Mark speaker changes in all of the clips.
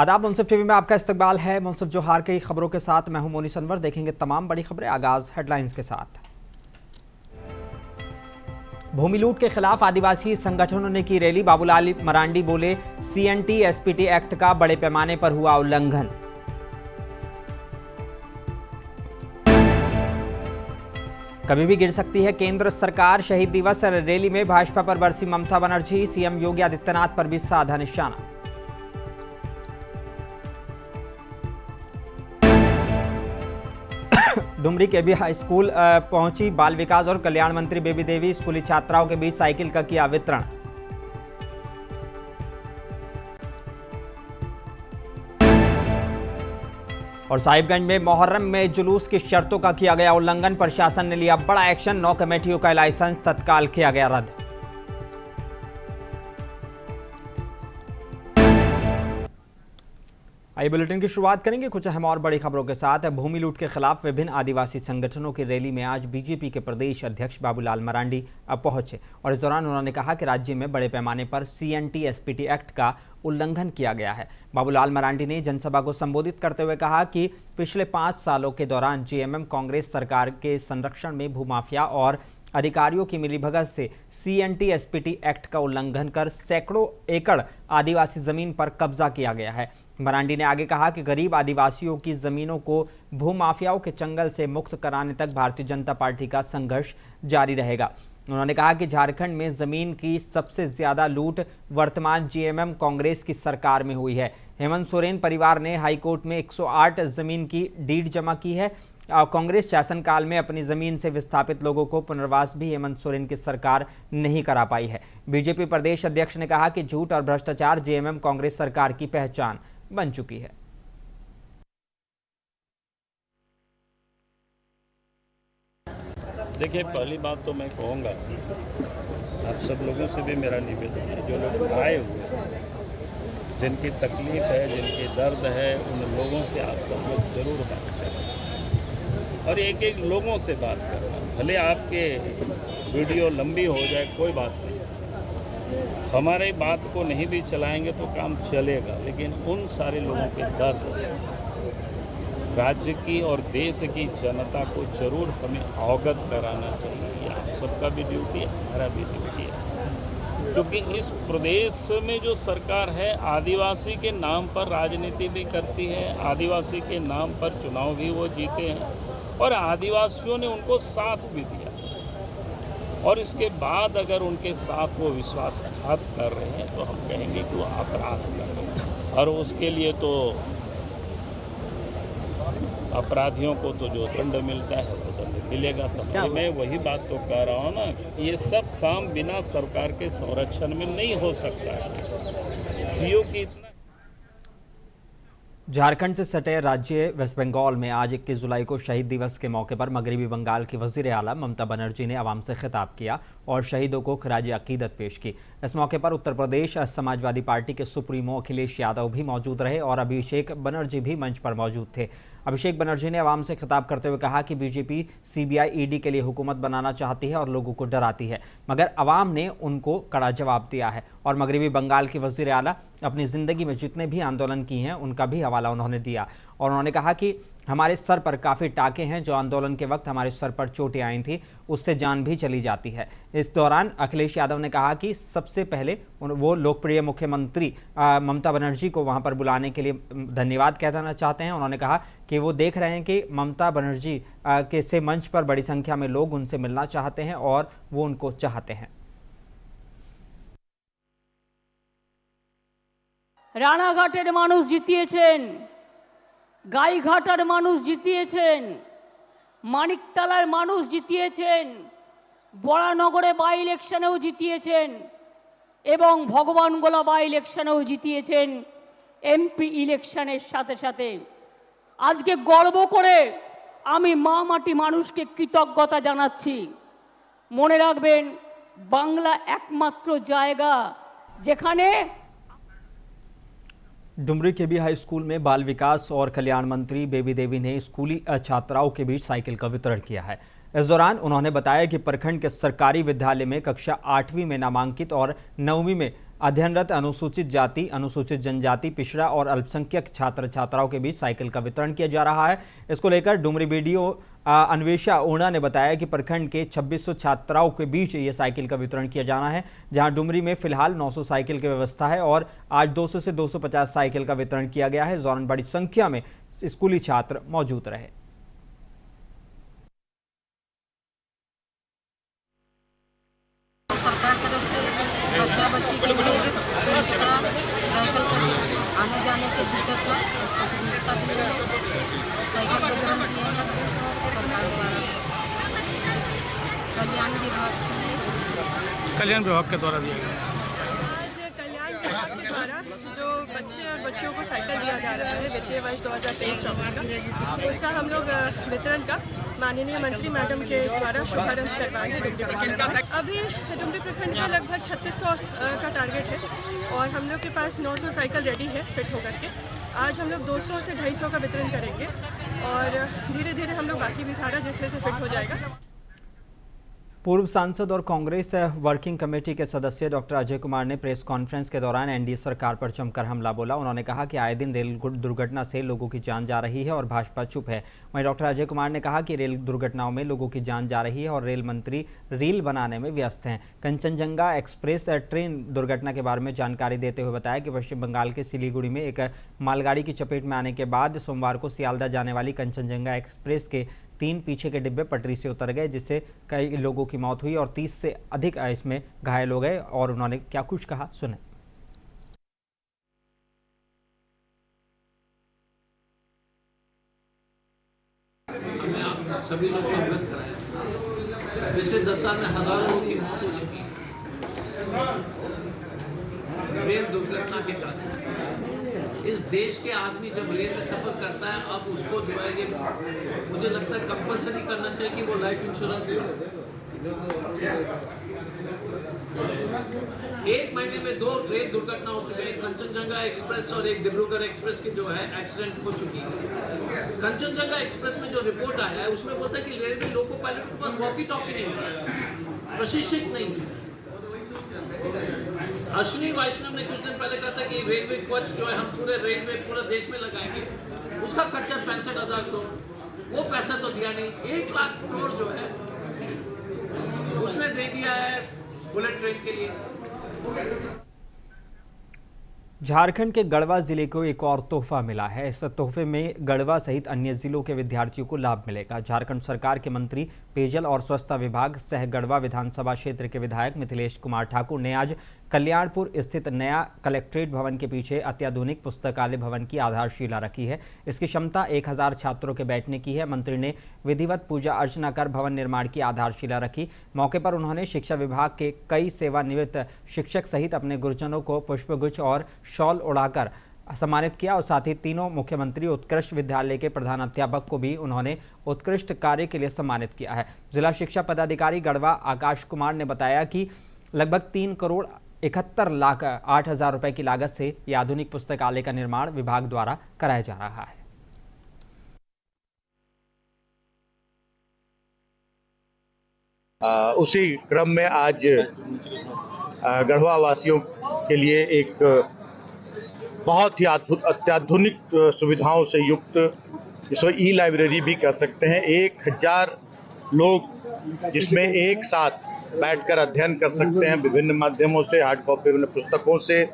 Speaker 1: आदाब। मुंसिफ टीवी में आपका इस्तकबाल है। मुंसिफ जोहार की खबरों के साथ मैं हूं मोनी सनवर। देखेंगे तमाम बड़ी खबरें। आगाज हेडलाइंस के साथ। भूमि लूट के खिलाफ आदिवासी संगठनों ने की रैली। बाबूलाल मरांडी बोले, सीएनटी एसपीटी एक्ट का बड़े पैमाने पर हुआ उल्लंघन। कभी भी गिर सकती है केंद्र सरकार, शहीद दिवस रैली में भाजपा पर बरसी ममता बनर्जी। सीएम योगी आदित्यनाथ पर भी साधा निशाना। डुमरी के भी हाई स्कूल पहुंची बाल विकास और कल्याण मंत्री बेबी देवी। स्कूली छात्राओं के बीच साइकिल का किया वितरण। और साहिबगंज में मोहर्रम में जुलूस की शर्तों का किया गया उल्लंघन। प्रशासन ने लिया बड़ा एक्शन। 9 कमेटियों का लाइसेंस तत्काल किया गया रद्द। आइए बुलेटिन की शुरुआत करेंगे कुछ अहम और बड़ी खबरों के साथ। भूमि लूट के खिलाफ विभिन्न आदिवासी संगठनों की रैली में आज बीजेपी के प्रदेश अध्यक्ष बाबूलाल मरांडी पहुंचे और इस दौरान उन्होंने कहा कि राज्य में बड़े पैमाने पर सीएनटी एसपीटी एक्ट का उल्लंघन किया गया है। बाबूलाल मरांडी ने जनसभा को संबोधित करते हुए कहा कि पिछले 5 सालों के दौरान जेएमएम कांग्रेस सरकार के संरक्षण में भूमाफिया और अधिकारियों की मिलीभगत से सीएनटी एसपीटी एक्ट का उल्लंघन कर सैकड़ों एकड़ आदिवासी जमीन पर कब्जा किया गया है। मरांडी ने आगे कहा कि गरीब आदिवासियों की जमीनों को भूमाफियाओं के चंगल से मुक्त कराने तक भारतीय जनता पार्टी का संघर्ष जारी रहेगा। उन्होंने कहा कि झारखंड में जमीन की सबसे ज्यादा लूट वर्तमान जेएमएम कांग्रेस की सरकार में हुई है। हेमंत सोरेन परिवार ने हाईकोर्ट में 108 जमीन की डीड जमा की है। कांग्रेस शासनकाल में अपनी जमीन से विस्थापित लोगों को पुनर्वास भी हेमंत सोरेन की सरकार नहीं करा पाई है। बीजेपी प्रदेश अध्यक्ष ने कहा कि झूठ और भ्रष्टाचार जेएमएम कांग्रेस सरकार की पहचान बन चुकी है।
Speaker 2: देखिए, पहली बात तो मैं कहूँगा, आप सब लोगों से भी मेरा निवेदन है, जो लोग आए हुए हैं, जिनकी तकलीफ है, जिनकी दर्द है, उन लोगों से आप सब लोग जरूर बात करें और एक एक लोगों से बात करना। भले आपके वीडियो लंबी हो जाए, कोई बात नहीं, हमारे बात को नहीं भी चलाएंगे तो काम चलेगा, लेकिन उन सारे लोगों के दर्द राज्य की और देश की जनता को जरूर हमें अवगत कराना चाहिए। ये आप सबका भी ड्यूटी है, हमारा भी ड्यूटी है, क्योंकि इस प्रदेश में जो सरकार है आदिवासी के नाम पर राजनीति भी करती है, आदिवासी के नाम पर चुनाव भी वो जीते हैं और आदिवासियों ने उनको साथ भी दिया। और इसके बाद अगर उनके साथ वो विश्वासघात कर रहे हैं तो हम कहेंगे कि वो अपराध कर रहे हैं और उसके लिए तो अपराधियों को तो जो दंड मिलता है वो दंड मिलेगा सब। मैं वही बात तो कह रहा हूँ ना, ये सब काम बिना सरकार के संरक्षण में नहीं हो सकता है। सीओ की इतना।
Speaker 1: झारखंड से सटे राज्य वेस्ट बंगाल में आज 21 जुलाई को शहीद दिवस के मौके पर मगरबी बंगाल की वजीर आला ममता बनर्जी ने आवाम से खिताब किया और शहीदों को खराज अकीदत पेश की। इस मौके पर उत्तर प्रदेश समाजवादी पार्टी के सुप्रीमो अखिलेश यादव भी मौजूद रहे और अभिषेक बनर्जी भी मंच पर मौजूद थे। अभिषेक बनर्जी ने आवाम से खिताब करते हुए कहा कि बीजेपी सीबीआई ईडी के लिए हुकूमत बनाना चाहती है और लोगों को डराती है, मगर अवाम ने उनको कड़ा जवाब दिया है। और मगरबी बंगाल की वजीर आला अपनी ज़िंदगी में जितने भी आंदोलन किए हैं उनका भी हवाला उन्होंने दिया और उन्होंने कहा कि हमारे सर पर काफ़ी टाके हैं, जो आंदोलन के वक्त हमारे सर पर चोटें आई थी उससे जान भी चली जाती है। इस दौरान अखिलेश यादव ने कहा कि सबसे पहले वो लोकप्रिय मुख्यमंत्री ममता बनर्जी को वहां पर बुलाने के लिए धन्यवाद कहना चाहते हैं। उन्होंने कहा कि वो देख रहे हैं कि ममता बनर्जी के से मंच पर बड़ी संख्या में लोग उनसे मिलना चाहते हैं और वो उनको चाहते हैं।
Speaker 3: রানাঘাটের মানুষ জিতিয়েছেন, গাইঘাটার মানুষ জিতিয়েছেন, মানিকতলার মানুষ জিতিয়েছেন, বড়ানগরে বাই ইলেকশনেও জিতিয়েছেন এবং ভগবানগোলা বাই ইলেকশনেও জিতিয়েছেন। এমপি ইলেকশনের সাথে সাথে আজকে গর্ব করে আমি মা মাটি মানুষকে কৃতজ্ঞতা জানাচ্ছি। মনে রাখবেন, বাংলা একমাত্র জায়গা যেখানে।
Speaker 1: डुमरी के भी हाई स्कूल में बाल विकास और कल्याण मंत्री बेबी देवी ने स्कूली छात्राओं के बीच साइकिल का वितरण किया है। इस दौरान उन्होंने बताया कि प्रखंड के सरकारी विद्यालय में कक्षा 8वीं में नामांकित और 9वीं में अध्ययनरत अनुसूचित जाति, अनुसूचित जनजाति, पिछड़ा और अल्पसंख्यक छात्र छात्राओं के बीच साइकिल का वितरण किया जा रहा है। इसको लेकर डुमरी बीडीओ अन्वेषा ओणा ने बताया कि प्रखंड के 2600 छात्राओं के बीच ये साइकिल का वितरण किया जाना है। जहां डुमरी में फिलहाल 900 साइकिल की व्यवस्था है और आज 200 से 250 साइकिल का वितरण किया गया है। इस दौरान बड़ी संख्या में स्कूली छात्र मौजूद रहे।
Speaker 4: सरकार तरफ से बच्चा बच्ची के लिए सुविधा साइकिल का आने जाने की दिक्कत है, उसको सुविधा के लिए साइकिल वितरण किया है सरकार द्वारा। कल्याण विभाग के द्वारा दिया गया।
Speaker 5: आज कल्याण विभाग के द्वारा जो बच्चे और बच्चियों को साइकिल दिया जा रहा है वित्तीय वर्ष 2023-24 का, उसका हम लोग वितरण का माननीय मंत्री मैडम के द्वारा शुभारंभ करवाएंगे डुमरी प्रखंड का। अभी डुमरी प्रखंड का लगभग 3600 का टारगेट है और हम लोग के पास 900 साइकिल रेडी है फिट होकर के। आज हम लोग 200 से 250 का वितरण करेंगे और धीरे धीरे हम लोग बाकी भी सारा जैसे फिट हो जाएगा।
Speaker 1: पूर्व सांसद और कांग्रेस वर्किंग कमेटी के सदस्य डॉक्टर अजय कुमार ने प्रेस कॉन्फ्रेंस के दौरान एनडीए सरकार पर जमकर हमला बोला। उन्होंने कहा कि आए दिन रेल दुर्घटना से लोगों की जान जा रही है और भाजपा चुप है। वहीं डॉक्टर अजय कुमार ने कहा कि रेल दुर्घटनाओं में लोगों की जान जा रही है और रेल मंत्री रील बनाने में व्यस्त हैं। कंचनजंगा एक्सप्रेस ट्रेन दुर्घटना के बारे में जानकारी देते हुए बताया कि पश्चिम बंगाल के सिलीगुड़ी में एक मालगाड़ी की चपेट में आने के बाद सोमवार को सियालदा जाने वाली कंचनजंगा एक्सप्रेस के 3 पीछे के डिब्बे पटरी से उतर गए, जिससे कई लोगों की मौत हुई और 30 से अधिक इसमें घायल हो गए। और उन्होंने क्या कुछ कहा, सुने।
Speaker 6: हमने आप सभी लोग को अवगत कराया। पिछले 10 साल में हजारों लोगों की मौत हो चुकी है रेल दुर्घटना के कारण। इस देश के आदमी जब रेल में सफर करता है, अब उसको जो है ये मुझे लगता है कंपलसरी करना चाहिए कि वो लाइफ इंश्योरेंस ले। 1 महीने में 2 रेल दुर्घटना हो चुकी है। कंचनजंगा एक्सप्रेस और एक डिब्रूगढ़ एक्सप्रेस की जो है एक्सीडेंट हो चुकी है। कंचनजंगा एक्सप्रेस में जो रिपोर्ट आया है उसमें बोलता है कि रेलवे लोको पायलट के पास वॉकी टॉकी नहीं है, प्रशिक्षित नहीं है। अश्विनी वैष्णव ने कुछ दिन पहले कहा था कि रेलवे कवच जो है हम पूरे रेलवे पूरे देश में लगाएंगे, उसका खर्चा 65,000 करोड़, वो पैसा तो दिया नहीं। 1 लाख करोड़ जो है उसने दे दिया है बुलेट ट्रेन के लिए।
Speaker 1: झारखंड के गढ़वा जिले को एक और तोहफा मिला है। इस तोहफे में गढ़वा सहित अन्य जिलों के विद्यार्थियों को लाभ मिलेगा। झारखंड सरकार के मंत्री पेयजल और स्वच्छता विभाग सह गढ़वा विधानसभा क्षेत्र के विधायक मिथिलेश कुमार ठाकुर ने आज कल्याणपुर स्थित नया कलेक्ट्रेट भवन के पीछे अत्याधुनिक पुस्तकालय भवन की आधारशिला रखी है। इसकी क्षमता 1000 छात्रों के बैठने की है। मंत्री ने विधिवत पूजा अर्चना कर भवन निर्माण की आधारशिला रखी। मौके पर उन्होंने शिक्षा विभाग के कई सेवानिवृत्त शिक्षक सहित अपने गुरुजनों को पुष्पगुच्छ और शॉल उड़ाकर सम्मानित किया और साथ ही तीनों मुख्यमंत्री उत्कृष्ट विद्यालय के प्रधानाध्यापक को भी उन्होंने उत्कृष्ट कार्य के लिए सम्मानित किया है। जिला शिक्षा पदाधिकारी गढ़वा आकाश कुमार ने बताया कि लगभग 3 करोड़ 71 लाख 8 हजार रुपए की लागत से यह आधुनिक पुस्तकालय का निर्माण विभाग द्वारा कराया जा रहा है।
Speaker 7: उसी क्रम में आज गढ़वा वासियों के लिए एक बहुत ही अत्याधुनिक सुविधाओं से युक्त, इसको ई लाइब्रेरी भी कह सकते हैं, 1000 लोग जिसमें एक साथ बैठकर अध्ययन कर सकते हैं विभिन्न माध्यमों से, हार्ड कॉपी विभिन्न पुस्तकों से,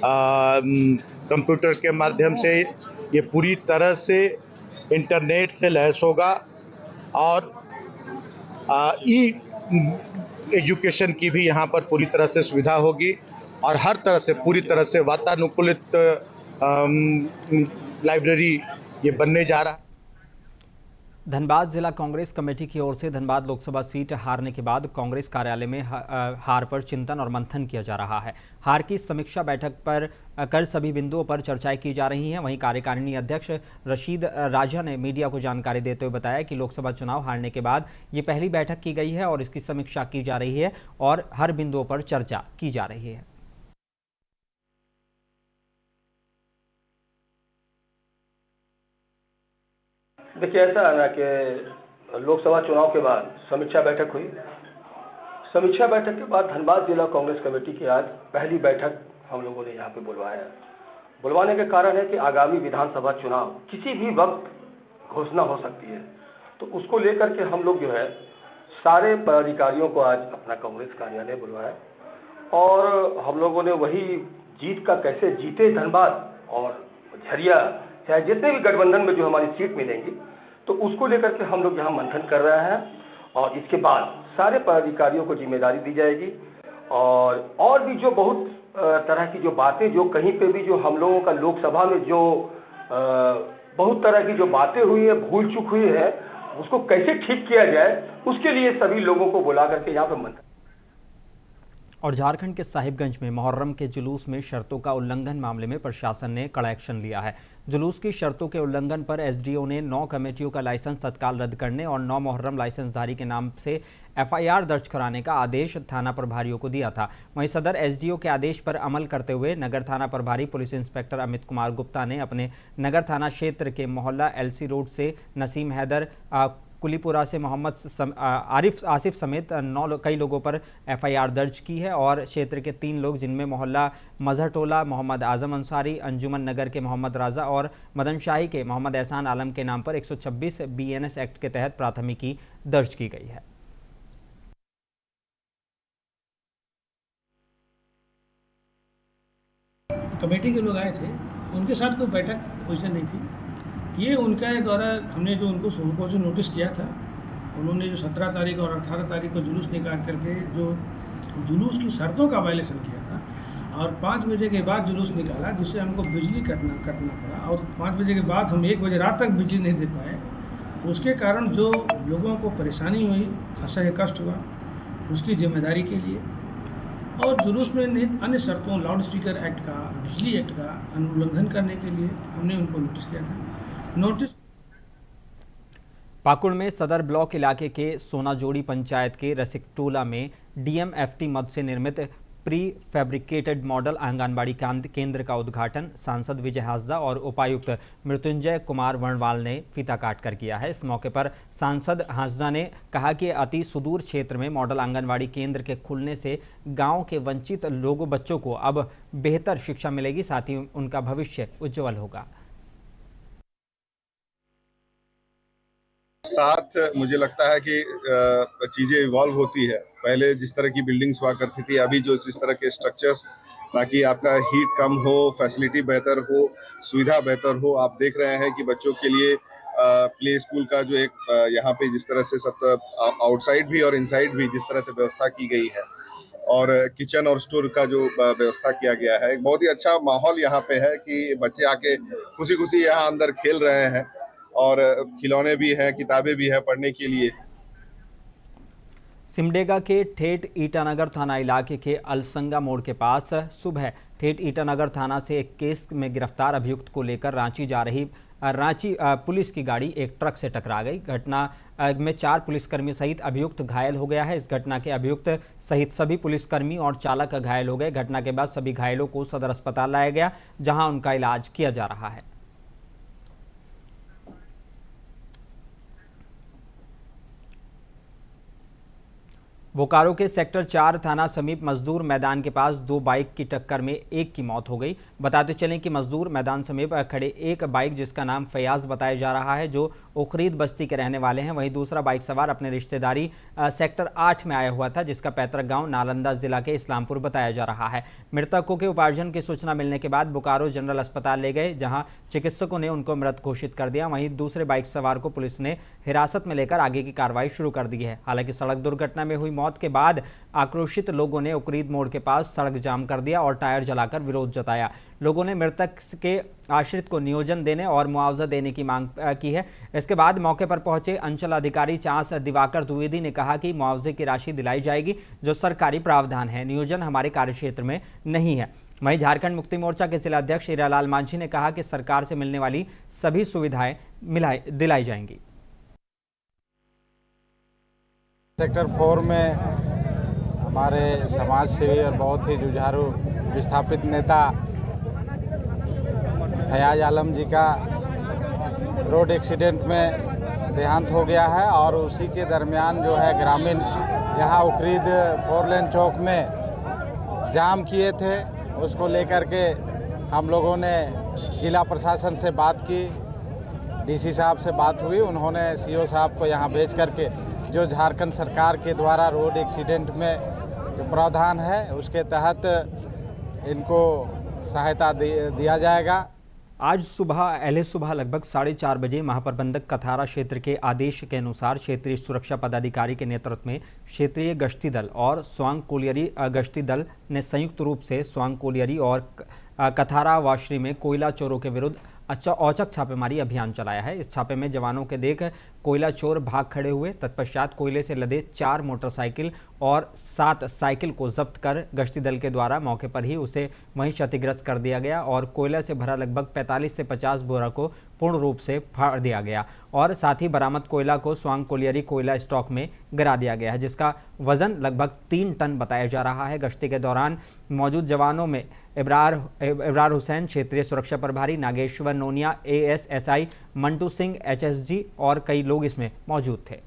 Speaker 7: कंप्यूटर के माध्यम से। ये पूरी तरह से इंटरनेट से लैस होगा और ई एजुकेशन की भी यहाँ पर पूरी तरह से सुविधा होगी और हर तरह से पूरी तरह से वातानुकूलित लाइब्रेरी ये बनने जा रहा है।
Speaker 1: धनबाद जिला कांग्रेस कमेटी की ओर से धनबाद लोकसभा सीट हारने के बाद कांग्रेस कार्यालय में हार पर चिंतन और मंथन किया जा रहा है। हार की समीक्षा बैठक पर कर सभी बिंदुओं पर चर्चाएं की जा रही हैं। वहीं कार्यकारिणी अध्यक्ष रशीद राजा ने मीडिया को जानकारी देते हुए बताया कि लोकसभा चुनाव हारने के बाद ये पहली बैठक की गई है और इसकी समीक्षा की जा रही है और हर बिंदुओं पर चर्चा की जा रही है।
Speaker 8: देखिए, ऐसा है ना कि लोकसभा चुनाव के बाद समीक्षा बैठक हुई, समीक्षा बैठक के बाद धनबाद जिला कांग्रेस कमेटी की आज पहली बैठक हम लोगों ने यहाँ पे बुलवाया। बुलवाने के कारण है कि आगामी विधानसभा चुनाव किसी भी वक्त घोषणा हो सकती है, तो उसको लेकर के हम लोग जो है सारे पदाधिकारियों को आज अपना कांग्रेस कार्यालय बुलवाया और हम लोगों ने वही जीत का कैसे जीते धनबाद और झरिया चाहे जितने भी गठबंधन में जो हमारी सीट मिलेंगी, तो उसको लेकर के हम लोग यहाँ मंथन कर रहे हैं और इसके बाद सारे पदाधिकारियों को जिम्मेदारी दी जाएगी और भी जो बहुत तरह की जो बातें जो कहीं पे भी जो हम लोगों का लोकसभा में जो बहुत तरह की जो बातें हुई है, भूल चूक हुई है, उसको कैसे ठीक किया जाए, उसके लिए सभी लोगों को बुला करके यहाँ पे मंथन।
Speaker 1: और झारखंड के साहिबगंज में मुहर्रम के जुलूस में शर्तों का उल्लंघन मामले में प्रशासन ने कड़ा एक्शन लिया है। जुलूस की शर्तों के उल्लंघन पर एसडीओ ने 9 कमेटियों का लाइसेंस तत्काल रद्द करने और 9 मुहर्रम लाइसेंसधारी के नाम से एफआईआर दर्ज कराने का आदेश थाना प्रभारियों को दिया था। वहीं सदर एसडीओ के आदेश पर अमल करते हुए नगर थाना प्रभारी पुलिस इंस्पेक्टर अमित कुमार गुप्ता ने अपने नगर थाना क्षेत्र के मोहल्ला एलसी रोड से नसीम हैदर, कुलीपुरा से मोहम्मद आसिफ समेत कई लोगों पर एफआईआर दर्ज की है और क्षेत्र के 3 लोग जिनमें मोहल्ला मजहरटोला मोहम्मद आजम अंसारी, अंजुमन नगर के मोहम्मद राजा और मदनशाही के मोहम्मद एहसान आलम के नाम पर 126 बीएनएस एक्ट के तहत प्राथमिकी दर्ज की गई है।
Speaker 9: कमेटी के लोग आए थे, उनके साथ कोई बैठक पोजीशन नहीं थी। ये उनके द्वारा हमने जो उनको सुबह से नोटिस किया था, उन्होंने जो 17 तारीख और 18 तारीख को जुलूस निकाल करके जो जुलूस की शर्तों का वायलेशन किया था और 5 बजे के बाद जुलूस निकाला, जिससे हमको बिजली कटना पड़ा और 5 बजे के बाद हम 1 बजे रात तक बिजली नहीं दे पाए। उसके कारण जो लोगों को परेशानी हुई, असह्य कष्ट हुआ, उसकी जिम्मेदारी के लिए और जुलूस में अन्य शर्तों लाउड स्पीकर एक्ट का, बिजली एक्ट का उल्लंघन करने के लिए हमने उनको नोटिस किया था। नोटिस
Speaker 1: पाकुड़ में सदर ब्लॉक इलाके के सोनाजोड़ी पंचायत के रसिकटोला में डीएमएफटी मद से निर्मित प्री फैब्रिकेटेड मॉडल आंगनबाड़ी केंद्र का उद्घाटन सांसद विजय हांसदा और उपायुक्त मृत्युंजय कुमार वर्णवाल ने फीता काट कर किया है। इस मौके पर सांसद हांसदा ने कहा कि अति सुदूर क्षेत्र में मॉडल आंगनबाड़ी केंद्र के खुलने से गांव के वंचित लोगों बच्चों को अब बेहतर शिक्षा मिलेगी, साथ ही उनका भविष्य उज्जवल होगा।
Speaker 10: साथ मुझे लगता है कि चीज़ें इवॉल्व होती है। पहले जिस तरह की बिल्डिंग्स हुआ करती थी, अभी जो इस तरह के स्ट्रक्चर्स, ताकि आपका हीट कम हो, फैसिलिटी बेहतर हो, सुविधा बेहतर हो। आप देख रहे हैं कि बच्चों के लिए प्ले स्कूल का जो एक यहाँ पे जिस तरह से सब आउटसाइड भी और इनसाइड भी जिस तरह से व्यवस्था की गई है और किचन और स्टोर का जो व्यवस्था किया गया है, एक बहुत ही अच्छा माहौल यहाँ पे है कि बच्चे आके खुशी खुशी यहाँ अंदर खेल रहे हैं और खिलौने भी हैं, किताबें भी हैं पढ़ने के लिए।
Speaker 1: सिमडेगा के ठेठ ईटानगर थाना इलाके के अलसंगा मोड़ के पास सुबह ठेठ ईटानगर थाना से एक केस में गिरफ्तार अभियुक्त को लेकर रांची पुलिस की गाड़ी एक ट्रक से टकरा गई। घटना में 4 पुलिसकर्मी सहित अभियुक्त घायल हो गया है। इस घटना के अभियुक्त सहित सभी पुलिसकर्मी और चालक घायल हो गए। घटना के बाद सभी घायलों को सदर अस्पताल लाया गया, जहां उनका इलाज किया जा रहा है। बोकारो के सेक्टर 4 थाना समीप मजदूर मैदान के पास 2 बाइक की टक्कर में एक की मौत हो गई। बताते चलें कि मजदूर मैदान समीप खड़े एक बाइक जिसका नाम फयाज बताया जा रहा है, जो उखरीद बस्ती के रहने वाले हैं, वहीं दूसरा बाइक सवार अपने रिश्तेदारी सेक्टर 8 में आया हुआ था, जिसका पैतृक गांव नालंदा जिला के इस्लामपुर बताया जा रहा है। मृतकों के उपार्जन की सूचना मिलने के बाद बोकारो जनरल अस्पताल ले गए, जहां चिकित्सकों ने उनको मृत घोषित कर दिया। वहीं दूसरे बाइक सवार को पुलिस ने हिरासत में लेकर आगे की कार्रवाई शुरू कर दी है। हालांकि सड़क दुर्घटना में हुई मौत के बाद आक्रोशित लोगों ने उकरीद मोड़ के पास सड़क जाम कर दिया और टायर जलाकर विरोध जताया। लोगों ने मृतक के आश्रित को नियोजन देने और मुआवजा देने की मांग की है। इसके बाद मौके पर पहुंचे अंचल अधिकारी चांस दिवाकर द्विवेदी ने कहा कि मुआवजे की राशि दिलाई जाएगी, जो सरकारी प्रावधान है। नियोजन हमारे कार्यक्षेत्र में नहीं है। वहीं झारखंड मुक्ति मोर्चा के जिला अध्यक्ष हीरालाल मांझी ने कहा कि सरकार से मिलने वाली सभी सुविधाएं दिलाई जाएंगी।
Speaker 11: सेक्टर 4 में हमारे समाज सेवी और बहुत ही जुझारू विस्थापित नेता फयाज आलम जी का रोड एक्सीडेंट में देहांत हो गया है और उसी के दरमियान जो है ग्रामीण यहाँ उखरीद 4 लेन चौक में जाम किए थे। उसको लेकर के हम लोगों ने जिला प्रशासन से बात की, डीसी साहब से बात हुई, उन्होंने सीओ साहब को यहाँ भेज करके जो झारखंड सरकार के द्वारा रोड एक्सीडेंट में जो प्रावधान है उसके तहत इनको सहायता दिया जाएगा।
Speaker 1: आज सुबह लगभग 4:30 बजे महाप्रबंधक कथारा क्षेत्र के आदेश के अनुसार क्षेत्रीय सुरक्षा पदाधिकारी के नेतृत्व में क्षेत्रीय गश्ती दल और स्वांग कोलियरी गश्ती दल ने संयुक्त रूप से स्वांग कोलियरी और कथारा वाशरी में कोयला चोरों के विरुद्ध औचक छापेमारी अभियान चलाया है। इस छापे में जवानों के देख कोयला चोर भाग खड़े हुए। तत्पश्चात कोयले से लदे 4 मोटरसाइकिल और 7 साइकिल को जब्त कर गश्ती दल के द्वारा मौके पर ही उसे वहीं क्षतिग्रस्त कर दिया गया और कोयला से भरा लगभग 45 से 50 बोरा को पूर्ण रूप से फाड़ दिया गया और साथ ही बरामद कोयला को स्वांग कोलियरी कोयला स्टॉक में गिरा दिया गया है, जिसका वजन लगभग 3 टन बताया जा रहा है। गश्ती के दौरान मौजूद जवानों में इब्रार हुसैन क्षेत्रीय सुरक्षा प्रभारी, नागेश्वर नोनिया ASSI, मंटू सिंह HSG और कई लोग इसमें मौजूद थे।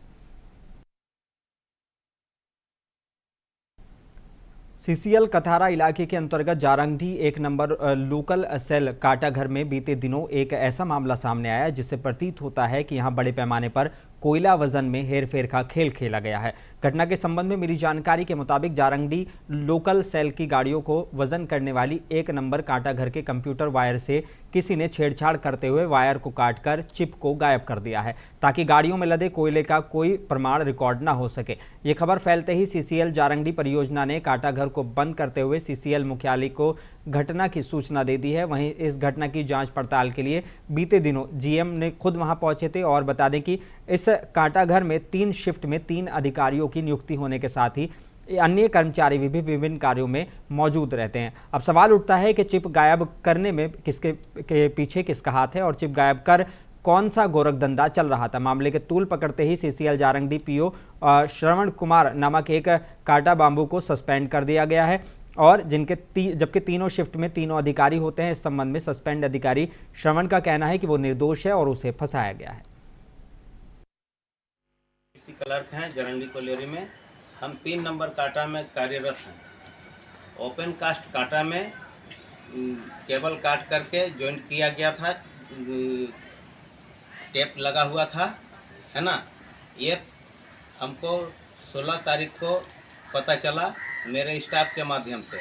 Speaker 1: CCL कथारा इलाके के अंतर्गत जारंगडी 1 नंबर लोकल सेल काटाघर में बीते दिनों एक ऐसा मामला सामने आया जिससे प्रतीत होता है कि यहां बड़े पैमाने पर कोयला वजन में हेरफेर का खेल खेला गया है। घटना के संबंध में मिली जानकारी के मुताबिक जारंगडी लोकल सेल की गाड़ियों को वजन करने वाली 1 नंबर कांटाघर के कंप्यूटर वायर से किसी ने छेड़छाड़ करते हुए वायर को काटकर चिप को गायब कर दिया है ताकि गाड़ियों में लदे कोयले का कोई प्रमाण रिकॉर्ड न हो सके। ये खबर फैलते ही CCL जारंगडी परियोजना ने कांटाघर को बंद करते हुए CCL मुख्यालय को घटना की सूचना दे दी है। वहीं इस घटना की जांच पड़ताल के लिए बीते दिनों GM ने खुद वहां पहुंचे थे और बता दें कि इस कांटाघर में 3 शिफ्ट में 3 अधिकारियों की नियुक्ति होने के साथ ही अन्य कर्मचारी भी विभिन्न कार्यों में मौजूद रहते हैं। अब सवाल उठता है कि चिप गायब करने में किसके के पीछे किसका हाथ है और चिप गायब कर कौन सा गोरखधंधा चल रहा था। मामले के तूल पकड़ते ही CCL जारंगडी PO श्रवण कुमार नामक एक काटा बांबू को सस्पेंड कर दिया गया है और जबकि तीनों शिफ्ट में 3 अधिकारी होते हैं। इस संबंध में सस्पेंड अधिकारी श्रवण का कहना है कि वो निर्दोष है और उसे फंसाया गया है।
Speaker 12: इसी क्लर्क हैं जारंगडी कोलियरी में। हम 3 नंबर काटा में कार्यरत हैं। ओपन कास्ट काटा में केबल काट करके जॉइंट किया गया था, टेप लगा हुआ था, है ना। ये हमको 16 तारीख को पता चला मेरे स्टाफ के माध्यम से।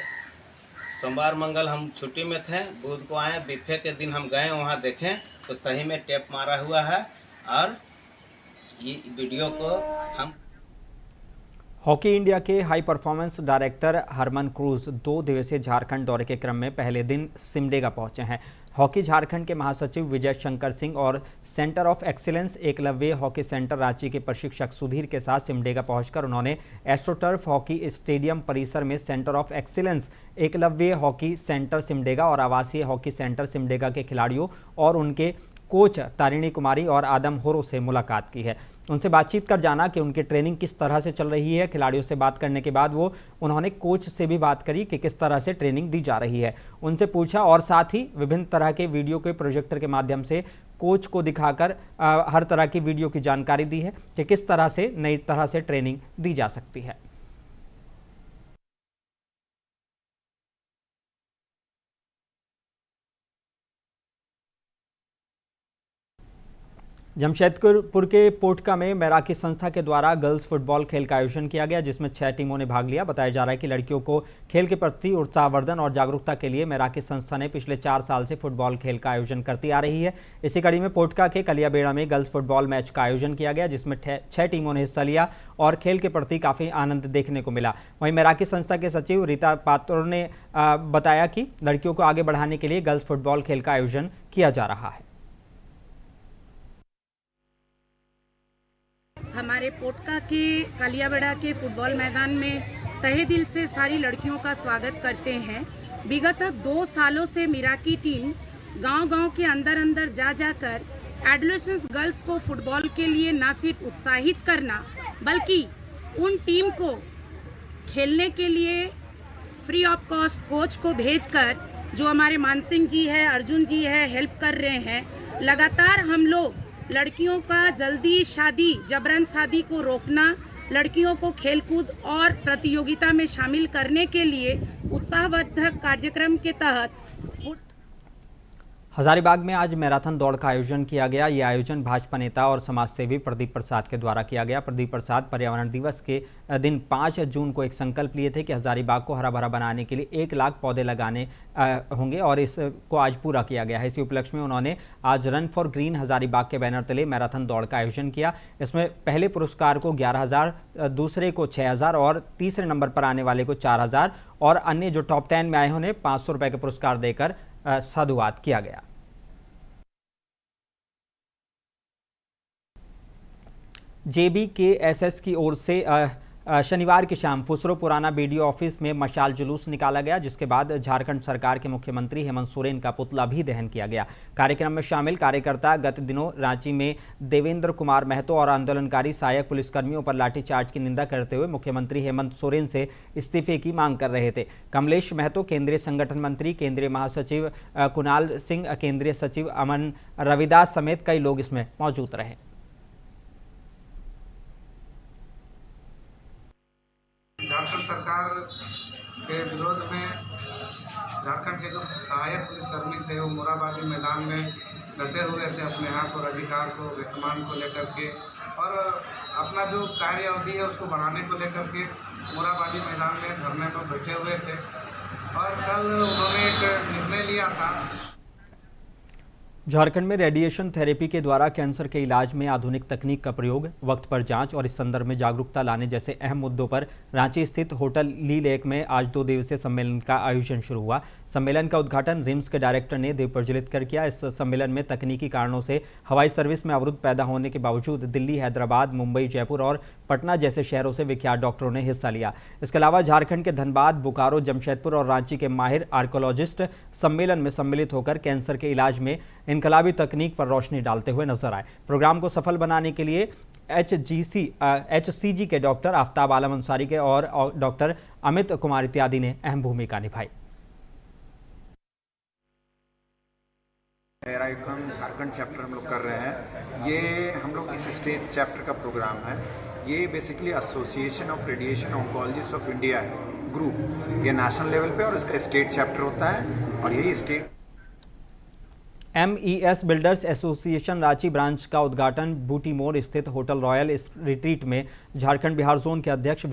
Speaker 12: सोमवार मंगल हम छुट्टी में थे, बुध को आए, बिफे के दिन हम गए वहाँ देखें तो सही में टेप मारा हुआ है और ये वीडियो को हम
Speaker 1: हॉकी इंडिया के high performance director Herman Kruis 2 दिवसीय झारखंड दौरे के क्रम में पहले दिन सिमडेगा पहुंचे हैं। हॉकी झारखंड के महासचिव विजय शंकर सिंह और centre of excellence Eklavya hockey centre Ranchi के प्रशिक्षक सुधीर के साथ सिमडेगा पहुंचकर उन्होंने एस्ट्रोटर्फ हॉकी स्टेडियम परिसर में centre of excellence Eklavya hockey centre Simdega और आवासीय हॉकी सेंटर सिमडेगा के खिलाड़ियों और उनके कोच तारिणी कुमारी और आदम होरो से मुलाकात की है। उनसे बातचीत कर जाना कि उनकी ट्रेनिंग किस तरह से चल रही है। खिलाड़ियों से बात करने के बाद उन्होंने कोच से भी बात करी कि किस तरह से ट्रेनिंग दी जा रही है, उनसे पूछा और साथ ही विभिन्न तरह के वीडियो के प्रोजेक्टर के माध्यम से कोच को दिखाकर हर तरह की वीडियो की जानकारी दी है कि किस तरह से नई तरह से ट्रेनिंग दी जा सकती है। जमशेदपुर के पोटका में मैराकी संस्था के द्वारा गर्ल्स फुटबॉल खेल का आयोजन किया गया, जिसमें 6 टीमों ने भाग लिया। बताया जा रहा है कि लड़कियों को खेल के प्रति उत्साहवर्धन और जागरूकता के लिए मैराकी संस्था ने पिछले 4 साल से फुटबॉल खेल का आयोजन करती आ रही है। इसी कड़ी में पोटका के कलियाबेड़ा में गर्ल्स फुटबॉल मैच का आयोजन किया गया, जिसमें 6 टीमों ने हिस्सा लिया और खेल के प्रति काफ़ी आनंद देखने को मिला। वहीं मैराकी संस्था के सचिव रीता पात्र ने बताया कि लड़कियों को आगे बढ़ाने के लिए गर्ल्स फुटबॉल खेल का आयोजन किया जा रहा है।
Speaker 13: हमारे पोटका के कालियाबेड़ा के फुटबॉल मैदान में तहे दिल से सारी लड़कियों का स्वागत करते हैं। विगत 2 सालों से मैराकी टीम गांव-गांव के अंदर जा जाकर एडोलेसेंस गर्ल्स को फुटबॉल के लिए न सिर्फ उत्साहित करना बल्कि उन टीम को खेलने के लिए फ्री ऑफ कॉस्ट कोच को भेजकर, जो हमारे मानसिंह जी है, अर्जुन जी है, हेल्प कर रहे हैं। लगातार हम लोग लड़कियों का जल्दी शादी, जबरन शादी को रोकना, लड़कियों को खेलकूद और प्रतियोगिता में शामिल करने के लिए उत्साहवर्धक कार्यक्रम के तहत
Speaker 1: हजारीबाग में आज मैराथन दौड़ का आयोजन किया गया। ये आयोजन भाजपा नेता और समाजसेवी प्रदीप प्रसाद के द्वारा किया गया। प्रदीप प्रसाद पर्यावरण दिवस के दिन 5 जून को एक संकल्प लिए थे कि हजारीबाग को हरा भरा बनाने के लिए 1 लाख पौधे लगाने होंगे और इसको आज पूरा किया गया है। इसी उपलक्ष्य में उन्होंने आज रन फॉर ग्रीन हजारीबाग के बैनर तले मैराथन दौड़ का आयोजन किया। इसमें पहले पुरस्कार को 11,000, दूसरे को 6,000 और तीसरे नंबर पर आने वाले को 4,000 और अन्य जो टॉप 10 में आए उन्हें 500 रुपये के पुरस्कार देकर साधुवाद किया गया। JBKSS की ओर से शनिवार की शाम फुसरो पुराना BDO ऑफिस में मशाल जुलूस निकाला गया, जिसके बाद झारखंड सरकार के मुख्यमंत्री हेमंत सोरेन का पुतला भी दहन किया गया। कार्यक्रम में शामिल कार्यकर्ता गत दिनों रांची में देवेंद्र कुमार महतो और आंदोलनकारी सहायक पुलिसकर्मियों पर लाठीचार्ज की निंदा करते हुए मुख्यमंत्री हेमंत सोरेन से इस्तीफे की मांग कर रहे थे। कमलेश महतो, केंद्रीय संगठन मंत्री, केंद्रीय महासचिव कुणाल सिंह, केंद्रीय सचिव अमन रविदास समेत कई लोग इसमें मौजूद रहे।
Speaker 11: झारखंड सरकार के विरोध में झारखंड के जो सहायक पुलिसकर्मी थे वो मोराबादी मैदान में डटे हुए थे अपने हक और अधिकार को, वेतनमान को लेकर के, और अपना जो कार्य अवधि है उसको बढ़ाने को लेकर के मोराबादी मैदान में धरने पर बैठे हुए थे। और कल उन्होंने एक निर्णय लिया था।
Speaker 1: झारखंड में रेडिएशन थेरेपी के द्वारा कैंसर के इलाज में आधुनिक तकनीक का प्रयोग, वक्त पर जांच और इस संदर्भ में जागरूकता लाने जैसे अहम मुद्दों पर रांची स्थित होटल ली लेक में आज 2 दिवसीय सम्मेलन का आयोजन शुरू हुआ। सम्मेलन का उद्घाटन रिम्स के डायरेक्टर ने दीप प्रज्वलित कर किया। इस सम्मेलन में तकनीकी कारणों से हवाई सर्विस में अवरुद्ध पैदा होने के बावजूद दिल्ली, हैदराबाद, मुंबई, जयपुर और पटना जैसे शहरों से विख्यात डॉक्टरों ने हिस्सा लिया। इसके अलावा झारखंड के धनबाद, बोकारो, जमशेदपुर और रांची के माहिर आर्कोलॉजिस्ट सम्मेलन में सम्मिलित होकर कैंसर के इलाज में इनकलाबी तकनीक पर रोशनी डालते हुए नजर आए। प्रोग्राम को सफल बनाने के लिए HCG के डॉक्टर आफ्ताब आलम अंसारी के और डॉक्टर अमित कुमार इत्यादि ने अहम भूमिका निभाई।
Speaker 14: आयुखम झारखंड चैप्टर हम लोग कर रहे हैं। ये हम लोग इस स्टेट चैप्टर का प्रोग्राम है। ये basically association of radiation oncologist of India है ग्रुप। ये नेशनल लेवल पे और इसका स्टेट चैप्टर होता है और यही state
Speaker 1: MES builders association Ranchi branch का उद्घाटन बूटी मोड़ स्थित होटल रॉयल रिट्रीट में झारखंड बिहार जोन के अध्यक्ष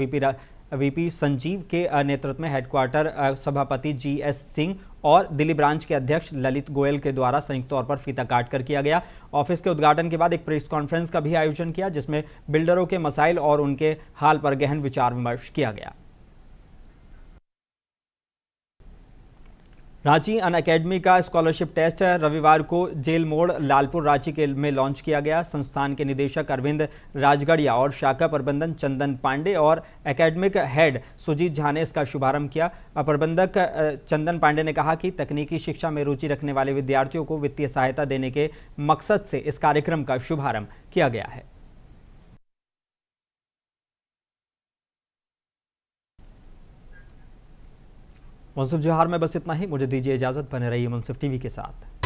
Speaker 1: VP संजीव के नेतृत्व में हेडक्वार्टर सभापति GS सिंह और दिल्ली ब्रांच के अध्यक्ष ललित गोयल के द्वारा संयुक्त तौर पर फीता काट कर किया गया। ऑफिस के उद्घाटन के बाद एक प्रेस कॉन्फ्रेंस का भी आयोजन किया, जिसमें बिल्डरों के मसाइल और उनके हाल पर गहन विचार विमर्श किया गया। रांची अनअकैडमी का स्कॉलरशिप टेस्ट रविवार को जेल मोड़ लालपुर रांची के में लॉन्च किया गया। संस्थान के निदेशक अरविंद राजगढ़िया और शाखा प्रबंधन चंदन पांडे और एकेडमिक हेड सुजीत झा ने इसका शुभारंभ किया। प्रबंधक चंदन पांडे ने कहा कि तकनीकी शिक्षा में रुचि रखने वाले विद्यार्थियों को वित्तीय सहायता देने के मकसद से इस कार्यक्रम का शुभारंभ किया गया है। मुंसिफ जोहार में बस इतना ही। मुझे दीजिए इजाजत, बने रहिए मुंसिफ टीवी के साथ।